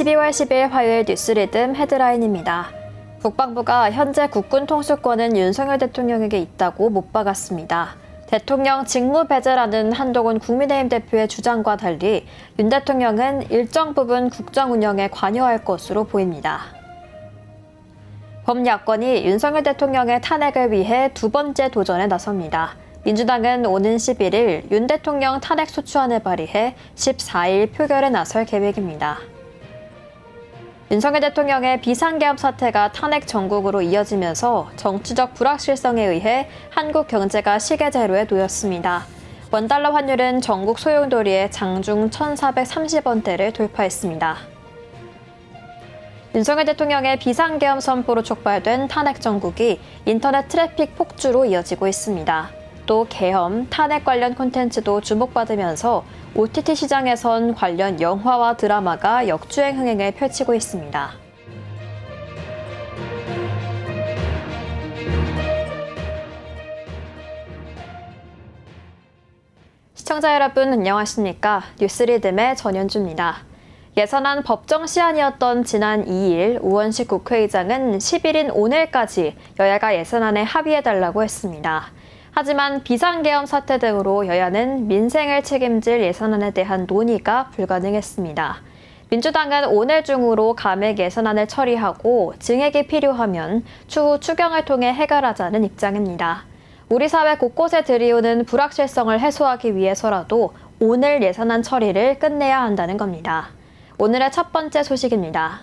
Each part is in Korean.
12월 10일 화요일 뉴스리듬 헤드라인입니다. 국방부가 현재 국군 통수권은 윤석열 대통령에게 있다고 못 박았습니다. 대통령 직무 배제라는 한동훈 국민의힘 대표의 주장과 달리 윤 대통령은 일정 부분 국정 운영에 관여할 것으로 보입니다. 범야권이 윤석열 대통령의 탄핵을 위해 두 번째 도전에 나섭니다. 민주당은 오는 11일 윤 대통령 탄핵 소추안을 발의해 14일 표결에 나설 계획입니다. 윤석열 대통령의 비상계엄 사태가 탄핵 정국으로 이어지면서 정치적 불확실성에 의해 한국 경제가 시계제로에 놓였습니다. 원달러 환율은 전국 소용돌이의 장중 1,430원대를 돌파했습니다. 윤석열 대통령의 비상계엄 선포로 촉발된 탄핵 정국이 인터넷 트래픽 폭주로 이어지고 있습니다. 또 계엄, 탄핵 관련 콘텐츠도 주목받으면서 OTT 시장에선 관련 영화와 드라마가 역주행 흥행을 펼치고 있습니다. 시청자 여러분 안녕하십니까? 뉴스리듬의 전현주입니다. 예산안 법정 시한이었던 지난 2일 우원식 국회의장은 10일인 오늘까지 여야가 예산안에 합의해달라고 했습니다. 하지만 비상계엄 사태 등으로 여야는 민생을 책임질 예산안에 대한 논의가 불가능했습니다. 민주당은 오늘 중으로 감액 예산안을 처리하고 증액이 필요하면 추후 추경을 통해 해결하자는 입장입니다. 우리 사회 곳곳에 들이오는 불확실성을 해소하기 위해서라도 오늘 예산안 처리를 끝내야 한다는 겁니다. 오늘의 첫 번째 소식입니다.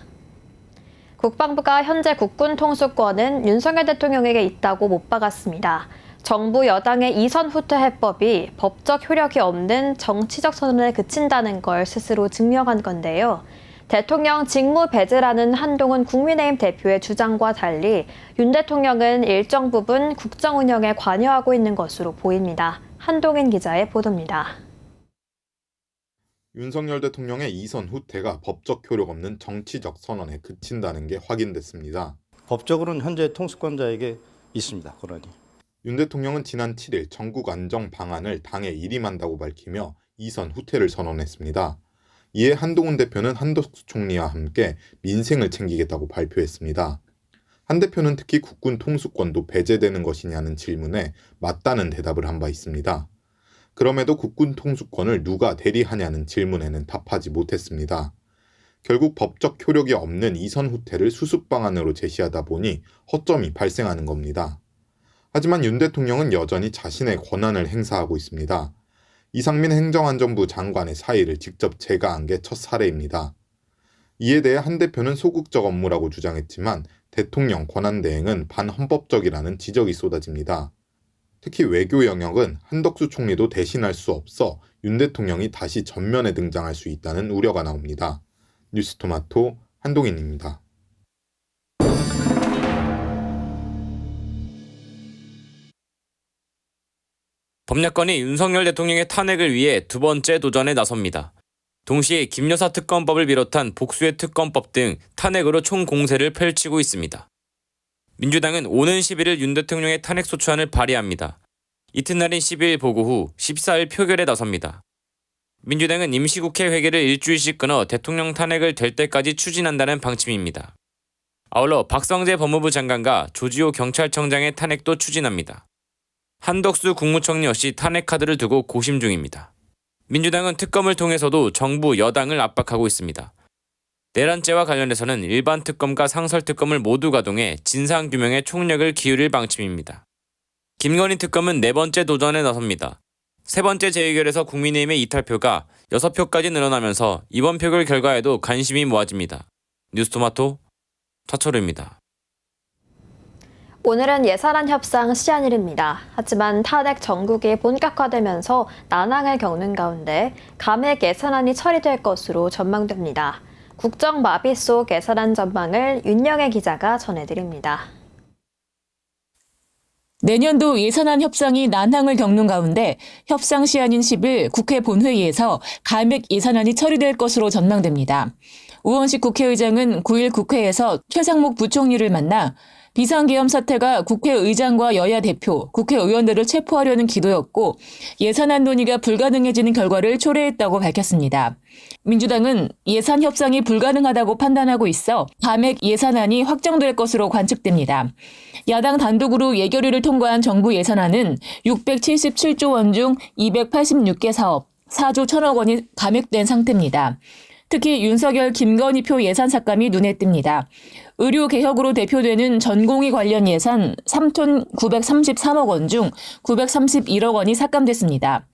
국방부가 현재 국군 통수권은 윤석열 대통령에게 있다고 못 박았습니다. 정부 여당의 이선 후퇴 해법이 법적 효력이 없는 정치적 선언에 그친다는 걸 스스로 증명한 건데요. 대통령 직무 배제라는 한동훈 국민의힘 대표의 주장과 달리 윤 대통령은 일정 부분 국정 운영에 관여하고 있는 것으로 보입니다. 한동인 기자의 보도입니다. 윤석열 대통령의 이선 후퇴가 법적 효력 없는 정치적 선언에 그친다는 게 확인됐습니다. 법적으로는 현재 통수권자에게 있습니다. 권한이. 윤 대통령은 지난 7일 전국 안정 방안을 당에 일임한다고 밝히며 이선 후퇴를 선언했습니다. 이에 한동훈 대표는 한덕수 총리와 함께 민생을 챙기겠다고 발표했습니다. 한 대표는 특히 국군 통수권도 배제되는 것이냐는 질문에 맞다는 대답을 한 바 있습니다. 그럼에도 국군 통수권을 누가 대리하냐는 질문에는 답하지 못했습니다. 결국 법적 효력이 없는 이선 후퇴를 수습 방안으로 제시하다 보니 허점이 발생하는 겁니다. 하지만 윤 대통령은 여전히 자신의 권한을 행사하고 있습니다. 이상민 행정안전부 장관의 사의를 직접 제거한 게 첫 사례입니다. 이에 대해 한 대표는 소극적 업무라고 주장했지만 대통령 권한대행은 반헌법적이라는 지적이 쏟아집니다. 특히 외교 영역은 한덕수 총리도 대신할 수 없어 윤 대통령이 다시 전면에 등장할 수 있다는 우려가 나옵니다. 뉴스토마토 한동인입니다. 범야권이 윤석열 대통령의 탄핵을 위해 두 번째 도전에 나섭니다. 동시에 김여사 특검법을 비롯한 복수의 특검법 등 탄핵으로 총공세를 펼치고 있습니다. 민주당은 오는 11일 윤 대통령의 탄핵 소추안을 발의합니다. 이튿날인 12일 보고 후 14일 표결에 나섭니다. 민주당은 임시국회 회기를 일주일씩 끊어 대통령 탄핵을 될 때까지 추진한다는 방침입니다. 아울러 박성재 법무부 장관과 조지호 경찰청장의 탄핵도 추진합니다. 한덕수 국무총리 역시 탄핵 카드를 두고 고심 중입니다. 민주당은 특검을 통해서도 정부 여당을 압박하고 있습니다. 내란죄와 관련해서는 일반 특검과 상설 특검을 모두 가동해 진상규명에 총력을 기울일 방침입니다. 김건희 특검은 네 번째 도전에 나섭니다. 세 번째 재의결에서 국민의힘의 이탈표가 6표까지 늘어나면서 이번 표결 결과에도 관심이 모아집니다. 뉴스토마토 차철우입니다. 오늘은 예산안 협상 시한일입니다. 하지만 탄핵 정국이 본격화되면서 난항을 겪는 가운데 감액 예산안이 처리될 것으로 전망됩니다. 국정 마비 속 예산안 전망을 윤영애 기자가 전해드립니다. 내년도 예산안 협상이 난항을 겪는 가운데 협상 시한인 10일 국회 본회의에서 감액 예산안이 처리될 것으로 전망됩니다. 우원식 국회의장은 9일 국회에서 최상목 부총리를 만나 비상계엄 사태가 국회의장과 여야 대표, 국회의원들을 체포하려는 기도였고 예산안 논의가 불가능해지는 결과를 초래했다고 밝혔습니다. 민주당은 예산 협상이 불가능하다고 판단하고 있어 감액 예산안이 확정될 것으로 관측됩니다. 야당 단독으로 예결위를 통과한 정부 예산안은 677조 원 중 286개 사업, 4조 1천억 원이 감액된 상태입니다. 특히 윤석열, 김건희 예산 삭감이 눈에 띕니다. 의료 개혁으로 대표되는 전공의 관련 예산 3,933억 원 중 931억 원이 삭감됐습니다.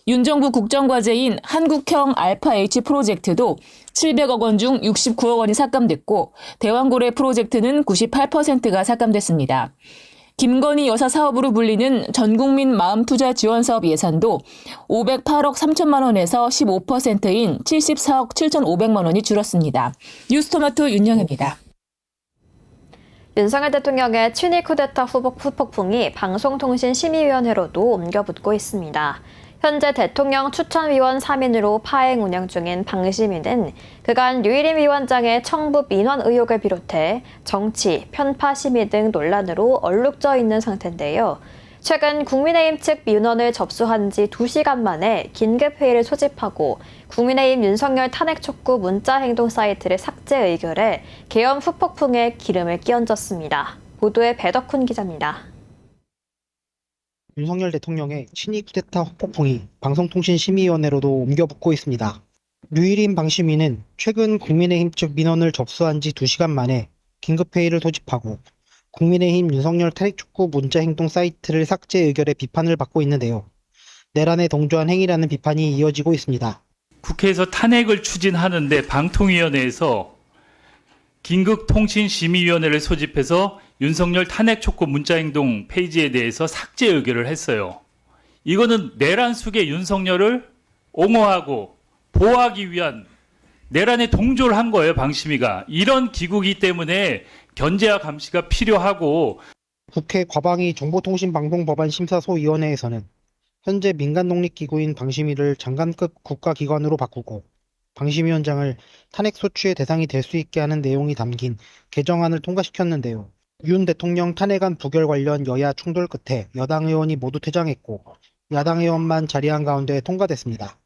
윤 정부 국정과제인 한국형 알파-H 프로젝트도 700억 원 중 69억 원이 삭감됐고 대왕고래 프로젝트는 98%가 삭감됐습니다. 김건희 여사 사업으로 불리는 전국민 마음투자 지원 사업 예산도 508억 3천만 원에서 15%인 74억 7,500만 원이 줄었습니다. 뉴스토마토 윤영입니다. 윤석열 대통령의 친일 쿠데타 후폭풍이 방송통신심의위원회로도 옮겨붙고 있습니다. 현재 대통령 추천위원 3인으로 파행 운영 중인 방심위는 그간 유일임 위원장의 청부 민원 의혹을 비롯해 정치, 편파 심의 등 논란으로 얼룩져 있는 상태인데요. 최근 국민의힘 측 민원을 접수한 지 2시간 만에 긴급회의를 소집하고 국민의힘 윤석열 탄핵 촉구 문자 행동 사이트를 삭제 의결해 계엄 후폭풍에 기름을 끼얹었습니다. 보도에 배덕훈 기자입니다. 윤석열 대통령의 친일 쿠데타 후폭풍이 방송통신심의위원회로도 옮겨붙고 있습니다. 류일임 방심위는 최근 국민의힘 측 민원을 접수한 지 2시간 만에 긴급회의를 소집하고 국민의힘 윤석열 탄핵촉구 문자행동 사이트를 삭제 의결에 비판을 받고 있는데요. 내란에 동조한 행위라는 비판이 이어지고 있습니다. 국회에서 탄핵을 추진하는데 방통위원회에서 긴급통신심의위원회를 소집해서 윤석열 탄핵 촉구 문자행동 페이지에 대해서 삭제 의결을 했어요. 이거는 내란 속의 윤석열을 옹호하고 보호하기 위한 내란에 동조를 한 거예요, 방심위가. 이런 기구이기 때문에 견제와 감시가 필요하고. 국회 과방위 정보통신방송법안심사소위원회에서는 현재 민간독립기구인 방심위를 장관급 국가기관으로 바꾸고 방심위원장을 탄핵소추의 대상이 될 수 있게 하는 내용이 담긴 개정안을 통과시켰는데요. 윤 대통령 탄핵안 부결 관련 여야 충돌 끝에 여당 의원이 모두 퇴장했고 야당 의원만 자리한 가운데 통과됐습니다.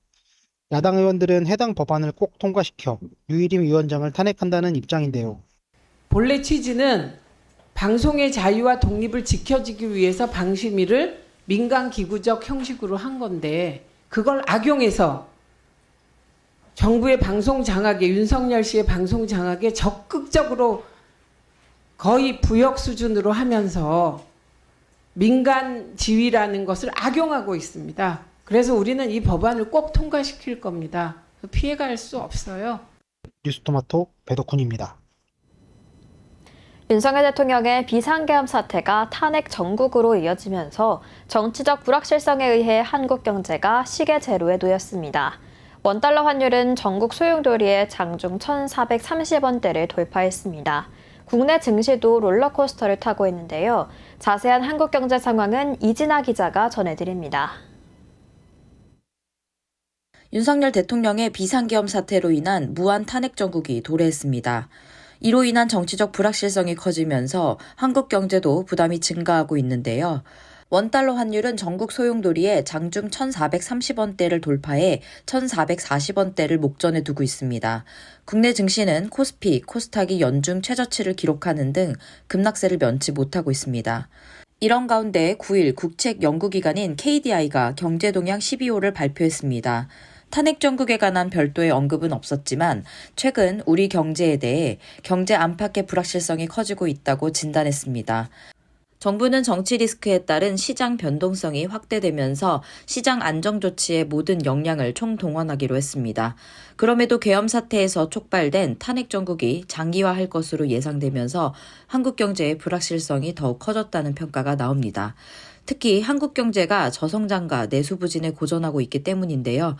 야당 의원들은 해당 법안을 꼭 통과시켜 유일임 위원장을 탄핵한다는 입장인데요. 본래 취지는 방송의 자유와 독립을 지켜주기 위해서 방심위를 민간기구적 형식으로 한 건데 그걸 악용해서 정부의 방송 장악에, 윤석열 씨의 방송 장악에 적극적으로 거의 부역 수준으로 하면서 민간 지위라는 것을 악용하고 있습니다. 그래서 우리는 이 법안을 꼭 통과시킬 겁니다. 피해갈 수 없어요. 뉴스토마토 배덕훈입니다. 윤석열 대통령의 비상계엄 사태가 탄핵 정국으로 이어지면서 정치적 불확실성에 의해 한국 경제가 시계 제로에 놓였습니다. 원달러 환율은 전국 소용돌이의 장중 1,430원대를 돌파했습니다. 국내 증시도 롤러코스터를 타고 있는데요. 자세한 한국 경제 상황은 이진아 기자가 전해드립니다. 윤석열 대통령의 비상계엄 사태로 인한 무한 탄핵 정국이 도래했습니다. 이로 인한 정치적 불확실성이 커지면서 한국 경제도 부담이 증가하고 있는데요. 원달러 환율은 전국 소용돌이의 장중 1,430원대를 돌파해 1,440원대를 목전에 두고 있습니다. 국내 증시는 코스피, 코스닥이 연중 최저치를 기록하는 등 급락세를 면치 못하고 있습니다. 이런 가운데 9일 국책 연구기관인 KDI가 경제동향 12호를 발표했습니다. 탄핵 정국에 관한 별도의 언급은 없었지만 최근 우리 경제에 대해 경제 안팎의 불확실성이 커지고 있다고 진단했습니다. 정부는 정치 리스크에 따른 시장 변동성이 확대되면서 시장 안정 조치의 모든 역량을 총동원하기로 했습니다. 그럼에도 계엄 사태에서 촉발된 탄핵 정국이 장기화할 것으로 예상되면서 한국 경제의 불확실성이 더욱 커졌다는 평가가 나옵니다. 특히 한국 경제가 저성장과 내수 부진에 고전하고 있기 때문인데요.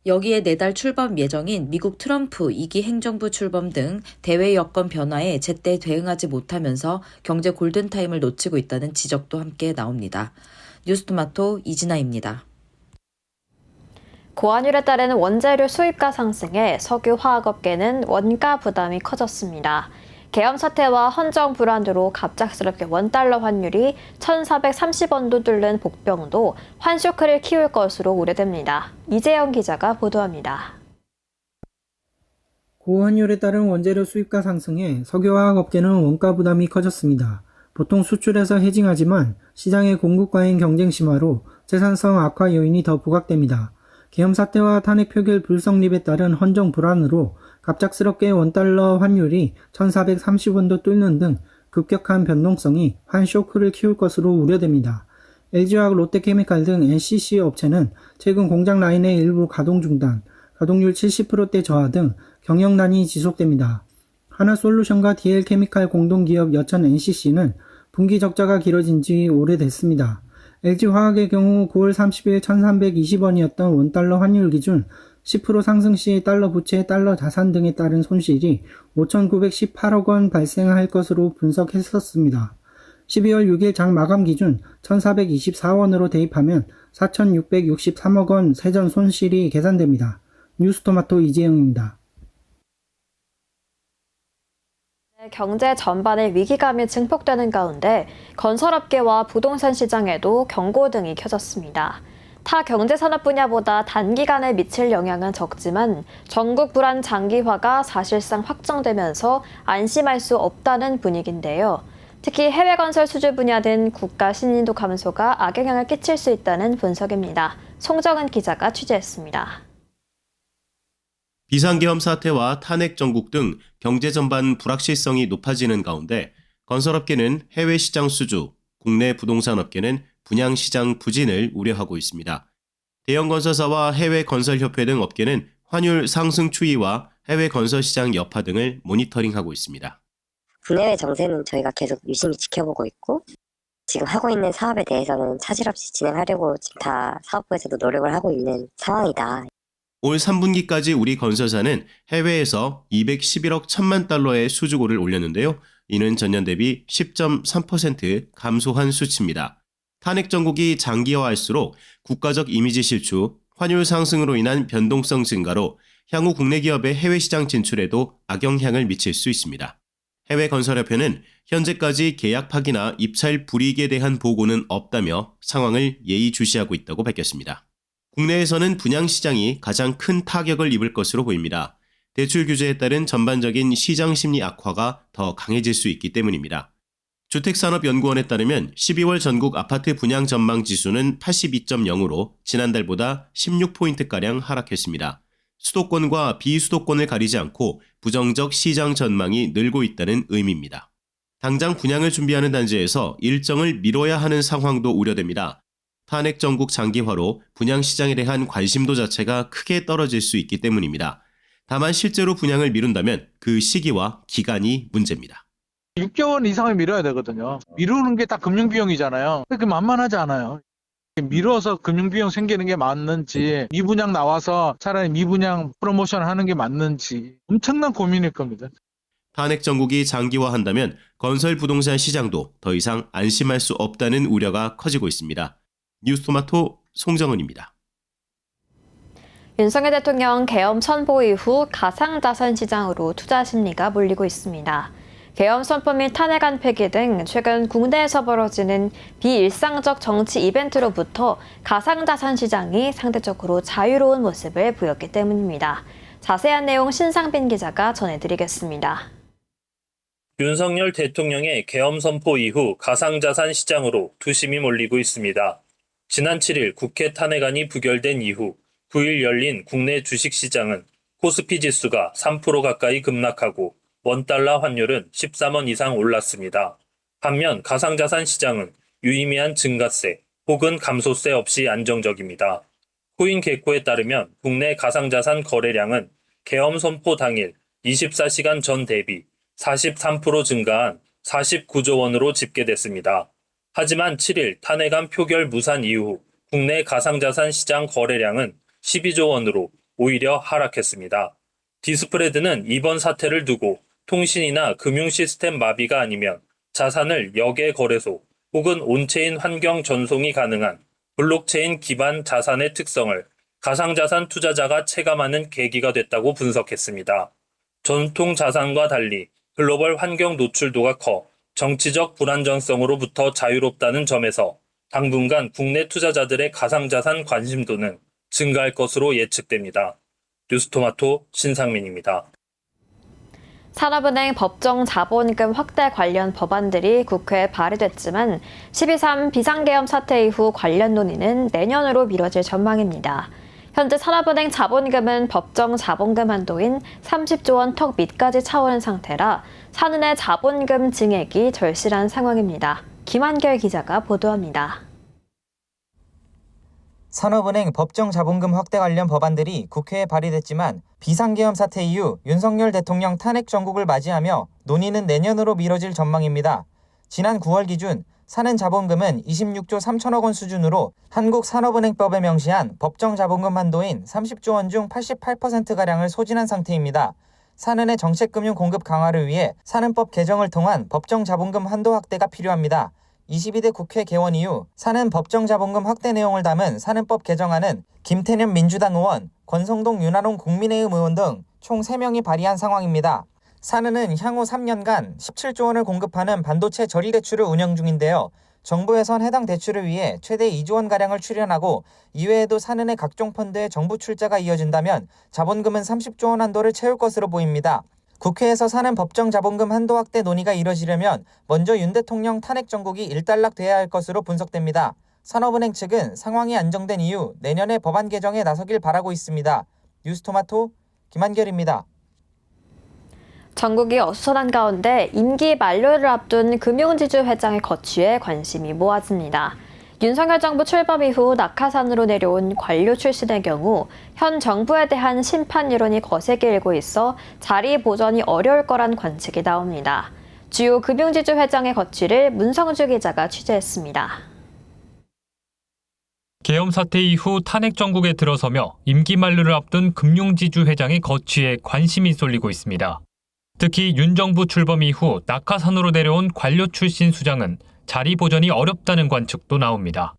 여기에 내달 출범 예정인 미국 트럼프 2기 행정부 출범 등 대외 여건 변화에 제때 대응하지 못하면서 경제 골든타임을 놓치고 있다는 지적도 함께 나옵니다. 뉴스토마토 이진아입니다. 고환율에 따른 원재료 수입가 상승에 석유 화학업계는 원가 부담이 커졌습니다. 계엄 사태와 헌정 불안으로 갑작스럽게 원달러 환율이 1,430원도 뚫는 복병도 환쇼크를 키울 것으로 우려됩니다. 이재영 기자가 보도합니다. 고환율에 따른 원재료 수입가 상승에 석유화학 업계는 원가 부담이 커졌습니다. 보통 수출해서 해징하지만 시장의 공급과의 경쟁 심화로 생산성 악화 요인이 더 부각됩니다. 계엄 사태와 탄핵 표결 불성립에 따른 헌정 불안으로 갑작스럽게 원달러 환율이 1,430원도 뚫는 등 급격한 변동성이 환쇼크를 키울 것으로 우려됩니다. LG화학, 롯데케미칼 등 NCC 업체는 최근 공장 라인의 일부 가동 중단, 가동률 70%대 저하 등 경영난이 지속됩니다. 하나솔루션과 DL케미칼 공동기업 여천 NCC는 분기 적자가 길어진 지 오래됐습니다. LG화학의 경우 9월 30일 1,320원이었던 원달러 환율 기준 10% 상승 시 달러 부채, 달러 자산 등에 따른 손실이 5,918억 원 발생할 것으로 분석했었습니다. 12월 6일 장 마감 기준 1,424원으로 대입하면 4,663억 원 세전 손실이 계산됩니다. 뉴스토마토 이재영입니다. 경제 전반에 위기감이 증폭되는 가운데 건설업계와 부동산 시장에도 경고등이 켜졌습니다. 타 경제산업 분야보다 단기간에 미칠 영향은 적지만 전국 불안 장기화가 사실상 확정되면서 안심할 수 없다는 분위기인데요. 특히 해외 건설 수주 분야 등 국가 신인도 감소가 악영향을 끼칠 수 있다는 분석입니다. 송정은 기자가 취재했습니다. 비상계엄 사태와 탄핵 정국 등 경제 전반 불확실성이 높아지는 가운데 건설업계는 해외 시장 수주, 국내 부동산 업계는 분양 시장 부진을 우려하고 있습니다. 대형 건설사와 해외 건설협회 등 업계는 환율 상승 추이와 해외 건설 시장 여파 등을 모니터링하고 있습니다. 국내외 정세는 저희가 계속 유심히 지켜보고 있고 지금 하고 있는 사업에 대해서는 차질 없이 진행하려고 지금 다 사업부에서도 노력을 하고 있는 상황이다. 올 3분기까지 우리 건설사는 해외에서 211억 1천만 달러의 수주고를 올렸는데요. 이는 전년 대비 10.3% 감소한 수치입니다. 탄핵 정국이 장기화할수록 국가적 이미지 실추, 환율 상승으로 인한 변동성 증가로 향후 국내 기업의 해외 시장 진출에도 악영향을 미칠 수 있습니다. 해외 건설협회는 현재까지 계약 파기나 입찰 불이익에 대한 보고는 없다며 상황을 예의주시하고 있다고 밝혔습니다. 국내에서는 분양 시장이 가장 큰 타격을 입을 것으로 보입니다. 대출 규제에 따른 전반적인 시장 심리 악화가 더 강해질 수 있기 때문입니다. 주택산업연구원에 따르면 12월 전국 아파트 분양 전망 지수는 82.0으로 지난달보다 16포인트가량 하락했습니다. 수도권과 비수도권을 가리지 않고 부정적 시장 전망이 늘고 있다는 의미입니다. 당장 분양을 준비하는 단지에서 일정을 미뤄야 하는 상황도 우려됩니다. 탄핵 정국 장기화로 분양 시장에 대한 관심도 자체가 크게 떨어질 수 있기 때문입니다. 다만 실제로 분양을 미룬다면 그 시기와 기간이 문제입니다. 6개월 이상을 미뤄야 되거든요. 미루는 게 다 금융비용이잖아요. 그게 만만하지 않아요. 미뤄서 금융비용 생기는 게 맞는지, 미분양 나와서 차라리 미분양 프로모션 하는 게 맞는지 엄청난 고민일 겁니다. 탄핵 정국이 장기화한다면 건설 부동산 시장도 더 이상 안심할 수 없다는 우려가 커지고 있습니다. 뉴스토마토 송정은입니다. 윤석열 대통령 계엄 선포 이후 가상자산 시장으로 투자 심리가 몰리고 있습니다. 계엄 선포 및 탄핵안 폐기 등 최근 국내에서 벌어지는 비일상적 정치 이벤트로부터 가상자산 시장이 상대적으로 자유로운 모습을 보였기 때문입니다. 자세한 내용 신상빈 기자가 전해드리겠습니다. 윤석열 대통령의 계엄 선포 이후 가상자산 시장으로 투심이 몰리고 있습니다. 지난 7일 국회 탄핵안이 부결된 이후 9일 열린 국내 주식시장은 코스피 지수가 3% 가까이 급락하고 원달러 환율은 13원 이상 올랐습니다. 반면 가상자산 시장은 유의미한 증가세 혹은 감소세 없이 안정적입니다. 코인게코에 따르면 국내 가상자산 거래량은 계엄 선포 당일 24시간 전 대비 43% 증가한 49조 원으로 집계됐습니다. 하지만 7일 탄핵안 표결 무산 이후 국내 가상자산 시장 거래량은 12조 원으로 오히려 하락했습니다. 디스프레드는 이번 사태를 두고 통신이나 금융 시스템 마비가 아니면 자산을 역외 거래소 혹은 온체인 환경 전송이 가능한 블록체인 기반 자산의 특성을 가상자산 투자자가 체감하는 계기가 됐다고 분석했습니다. 전통 자산과 달리 글로벌 환경 노출도가 커 정치적 불안정성으로부터 자유롭다는 점에서 당분간 국내 투자자들의 가상자산 관심도는 증가할 것으로 예측됩니다. 뉴스토마토 신상민입니다. 산업은행 법정 자본금 확대 관련 법안들이 국회에 발의됐지만 12.3 비상계엄 사태 이후 관련 논의는 내년으로 미뤄질 전망입니다. 현재 산업은행 자본금은 법정 자본금 한도인 30조 원 턱 밑까지 차오른 상태라 산은의 자본금 증액이 절실한 상황입니다. 김한결 기자가 보도합니다. 산업은행 법정 자본금 확대 관련 법안들이 국회에 발의됐지만 비상계엄 사태 이후 윤석열 대통령 탄핵 정국을 맞이하며 논의는 내년으로 미뤄질 전망입니다. 지난 9월 기준 산은 자본금은 26조 3천억 원 수준으로 한국산업은행법에 명시한 법정 자본금 한도인 30조 원 중 88%가량을 소진한 상태입니다. 산은의 정책금융 공급 강화를 위해 산은법 개정을 통한 법정 자본금 한도 확대가 필요합니다. 22대 국회 개원 이후 산은 법정 자본금 확대 내용을 담은 산은법 개정안은 김태년 민주당 의원, 권성동 윤한홍 국민의힘 의원 등 총 3명이 발의한 상황입니다. 산은은 향후 3년간 17조 원을 공급하는 반도체 저리 대출을 운영 중인데요. 정부에선 해당 대출을 위해 최대 2조 원가량을 출연하고 이외에도 산은의 각종 펀드에 정부 출자가 이어진다면 자본금은 30조 원 한도를 채울 것으로 보입니다. 국회에서 산은 법정 자본금 한도 확대 논의가 이뤄지려면 먼저 윤 대통령 탄핵 정국이 일단락돼야 할 것으로 분석됩니다. 산업은행 측은 상황이 안정된 이후 내년에 법안 개정에 나서길 바라고 있습니다. 뉴스토마토 김한결입니다. 전국이 어수선한 가운데 임기 만료를 앞둔 금융지주 회장의 거취에 관심이 모아집니다. 윤석열 정부 출범 이후 낙하산으로 내려온 관료 출신의 경우 현 정부에 대한 심판 여론이 거세게 일고 있어 자리 보전이 어려울 거란 관측이 나옵니다. 주요 금융지주 회장의 거취를 문성주 기자가 취재했습니다. 계엄 사태 이후 탄핵 정국에 들어서며 임기 만료를 앞둔 금융지주 회장의 거취에 관심이 쏠리고 있습니다. 특히 윤 정부 출범 이후 낙하산으로 내려온 관료 출신 수장은 자리 보전이 어렵다는 관측도 나옵니다.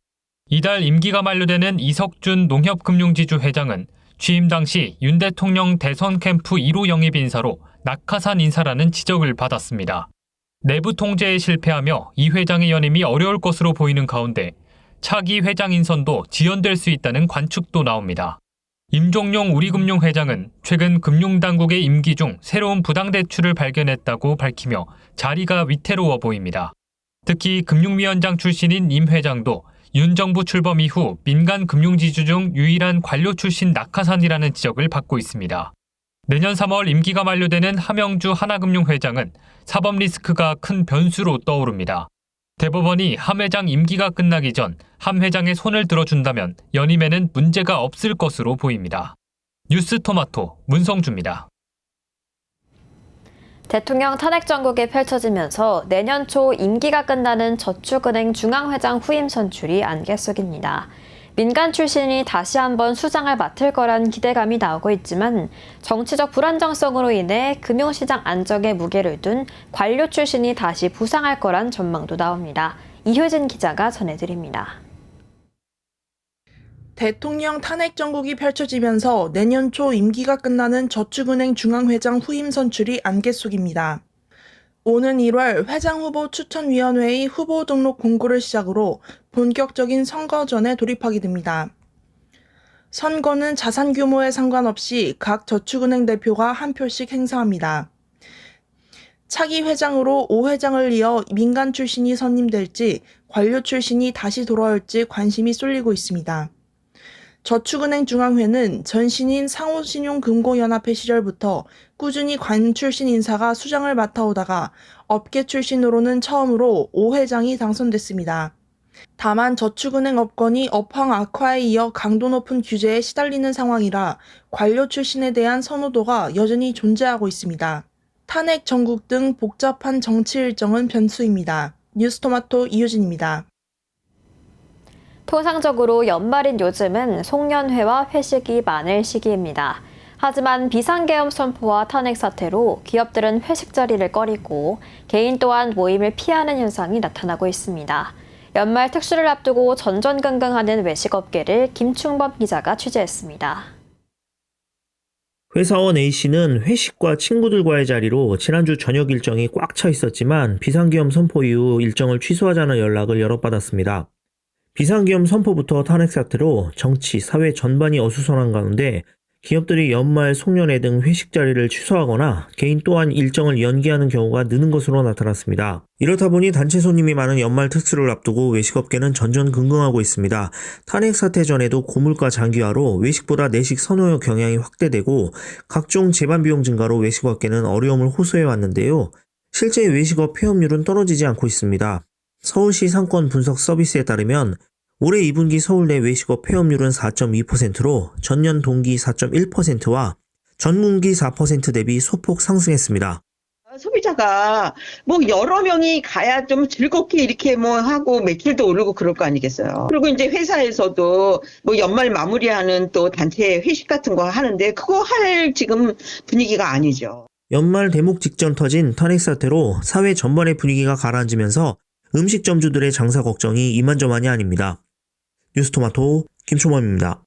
이달 임기가 만료되는 이석준 농협금융지주 회장은 취임 당시 윤 대통령 대선 캠프 1호 영입 인사로 낙하산 인사라는 지적을 받았습니다. 내부 통제에 실패하며 이 회장의 연임이 어려울 것으로 보이는 가운데 차기 회장 인선도 지연될 수 있다는 관측도 나옵니다. 임종용 우리금융 회장은 최근 금융당국의 임기 중 새로운 부당대출을 발견했다고 밝히며 자리가 위태로워 보입니다. 특히 금융위원장 출신인 임 회장도 윤 정부 출범 이후 민간 금융지주 중 유일한 관료 출신 낙하산이라는 지적을 받고 있습니다. 내년 3월 임기가 만료되는 함영주 하나금융 회장은 사법 리스크가 큰 변수로 떠오릅니다. 대법원이 함 회장 임기가 끝나기 전 함 회장의 손을 들어준다면 연임에는 문제가 없을 것으로 보입니다. 뉴스토마토 문성주입니다. 대통령 탄핵 정국이 펼쳐지면서 내년 초 임기가 끝나는 저축은행 중앙회장 후임 선출이 안개 속입니다. 민간 출신이 다시 한번 수장을 맡을 거란 기대감이 나오고 있지만 정치적 불안정성으로 인해 금융시장 안정에 무게를 둔 관료 출신이 다시 부상할 거란 전망도 나옵니다. 이효진 기자가 전해드립니다. 대통령 탄핵 정국이 펼쳐지면서 내년 초 임기가 끝나는 저축은행 중앙회장 후임 선출이 안개 속입니다. 오는 1월 회장 후보 추천위원회의 후보 등록 공고를 시작으로 본격적인 선거전에 돌입하게 됩니다. 선거는 자산 규모에 상관없이 각 저축은행 대표가 한 표씩 행사합니다. 차기 회장으로 5회장을 이어 민간 출신이 선임될지 관료 출신이 다시 돌아올지 관심이 쏠리고 있습니다. 저축은행 중앙회는 전신인 상호신용금고연합회 시절부터 꾸준히 관 출신 인사가 수장을 맡아오다가 업계 출신으로는 처음으로 5회장이 당선됐습니다. 다만 저축은행 업권이 업황 악화에 이어 강도 높은 규제에 시달리는 상황이라 관료 출신에 대한 선호도가 여전히 존재하고 있습니다. 탄핵 정국 등 복잡한 정치 일정은 변수입니다. 뉴스토마토 이효진입니다. 통상적으로 연말인 요즘은 송년회와 회식이 많을 시기입니다. 하지만 비상계엄 선포와 탄핵 사태로 기업들은 회식 자리를 꺼리고 개인 또한 모임을 피하는 현상이 나타나고 있습니다. 연말 특수를 앞두고 전전긍긍하는 외식업계를 김충범 기자가 취재했습니다. 회사원 A씨는 회식과 친구들과의 자리로 지난주 저녁 일정이 꽉 차 있었지만 비상계엄 선포 이후 일정을 취소하자는 연락을 여러 받았습니다. 비상계엄 선포부터 탄핵 사태로 정치, 사회 전반이 어수선한 가운데 기업들이 연말, 송년회 등 회식 자리를 취소하거나 개인 또한 일정을 연기하는 경우가 느는 것으로 나타났습니다. 이렇다 보니 단체 손님이 많은 연말 특수를 앞두고 외식업계는 전전긍긍하고 있습니다. 탄핵 사태 전에도 고물가 장기화로 외식보다 내식 선호 경향이 확대되고 각종 재반 비용 증가로 외식업계는 어려움을 호소해왔는데요. 실제 외식업 폐업률은 떨어지지 않고 있습니다. 서울시 상권 분석 서비스에 따르면 올해 2분기 서울내 외식업 폐업률은 4.2%로 전년 동기 4.1%와 전분기 4% 대비 소폭 상승했습니다. 소비자가 뭐 여러 명이 가야 좀 즐겁게 이렇게 뭐 하고 매출도 오르고 그럴 거 아니겠어요. 그리고 이제 회사에서도 뭐 연말 마무리하는 또 단체 회식 같은 거 하는데 그거 할 지금 분위기가 아니죠. 연말 대목 직전 터진 탄핵 사태로 사회 전반의 분위기가 가라앉으면서 음식점주들의 장사 걱정이 이만저만이 아닙니다. 뉴스토마토 김초범입니다.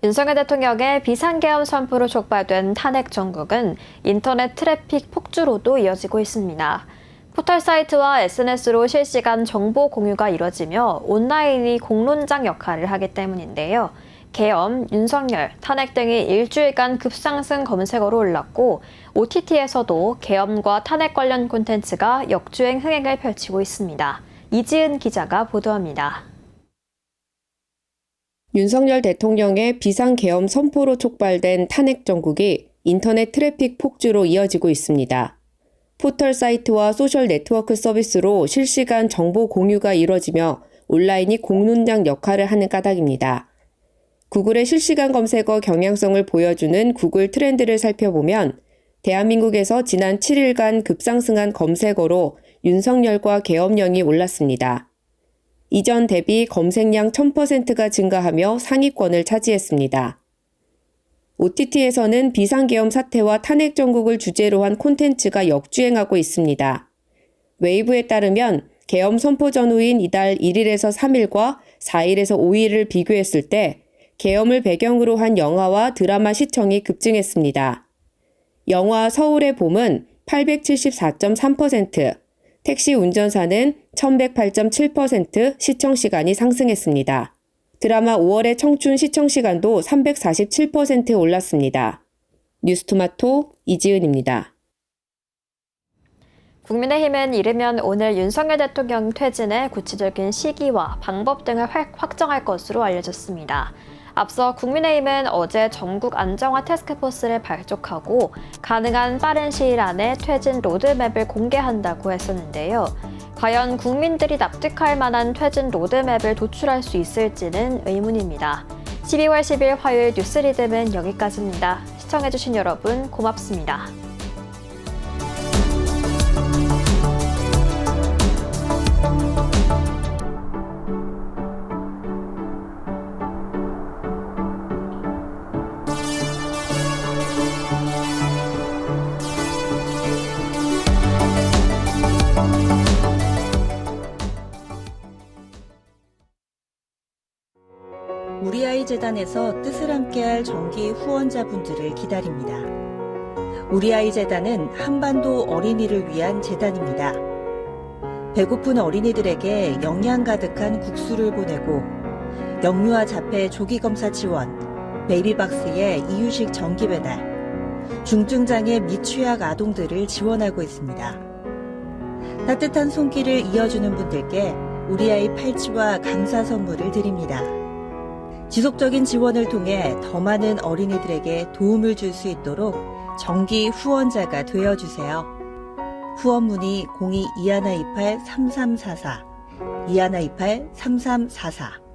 윤석열 대통령의 비상계엄 선포로 촉발된 탄핵 정국은 인터넷 트래픽 폭주로도 이어지고 있습니다. 포털 사이트와 SNS로 실시간 정보 공유가 이뤄지며 온라인이 공론장 역할을 하기 때문인데요. 계엄, 윤석열, 탄핵 등이 일주일간 급상승 검색어로 올랐고 OTT에서도 계엄과 탄핵 관련 콘텐츠가 역주행 흥행을 펼치고 있습니다. 이지은 기자가 보도합니다. 윤석열 대통령의 비상계엄 선포로 촉발된 탄핵 정국이 인터넷 트래픽 폭주로 이어지고 있습니다. 포털 사이트와 소셜 네트워크 서비스로 실시간 정보 공유가 이뤄지며 온라인이 공론장 역할을 하는 까닭입니다. 구글의 실시간 검색어 경향성을 보여주는 구글 트렌드를 살펴보면 대한민국에서 지난 7일간 급상승한 검색어로 윤석열과 계엄령이 올랐습니다. 이전 대비 검색량 1000%가 증가하며 상위권을 차지했습니다. OTT에서는 비상계엄 사태와 탄핵 정국을 주제로 한 콘텐츠가 역주행하고 있습니다. 웨이브에 따르면 계엄 선포 전후인 이달 1일에서 3일과 4일에서 5일을 비교했을 때 계엄을 배경으로 한 영화와 드라마 시청이 급증했습니다. 영화 서울의 봄은 874.3%, 택시 운전사는 1108.7% 시청시간이 상승했습니다. 드라마 5월의 청춘 시청시간도 347% 올랐습니다. 뉴스토마토 이지은입니다. 국민의힘은 이르면 오늘 윤석열 대통령 퇴진의 구체적인 시기와 방법 등을 확정할 것으로 알려졌습니다. 앞서 국민의힘은 어제 전국 안정화 태스크포스를 발족하고 가능한 빠른 시일 안에 퇴진 로드맵을 공개한다고 했었는데요. 과연 국민들이 납득할 만한 퇴진 로드맵을 도출할 수 있을지는 의문입니다. 12월 10일 화요일 뉴스리듬은 여기까지입니다. 시청해주신 여러분 고맙습니다. 우리 아이 재단에서 뜻을 함께할 정기 후원자분들을 기다립니다. 우리 아이 재단은 한반도 어린이를 위한 재단입니다. 배고픈 어린이들에게 영양 가득한 국수를 보내고 영유아 자폐 조기 검사 지원, 베이비박스의 이유식 정기 배달, 중증장애 미취학 아동들을 지원하고 있습니다. 따뜻한 손길을 이어주는 분들께 우리 아이 팔찌와 감사 선물을 드립니다. 지속적인 지원을 통해 더 많은 어린이들에게 도움을 줄 수 있도록 정기 후원자가 되어주세요. 후원 문의 02-2128-3344, 2128-3344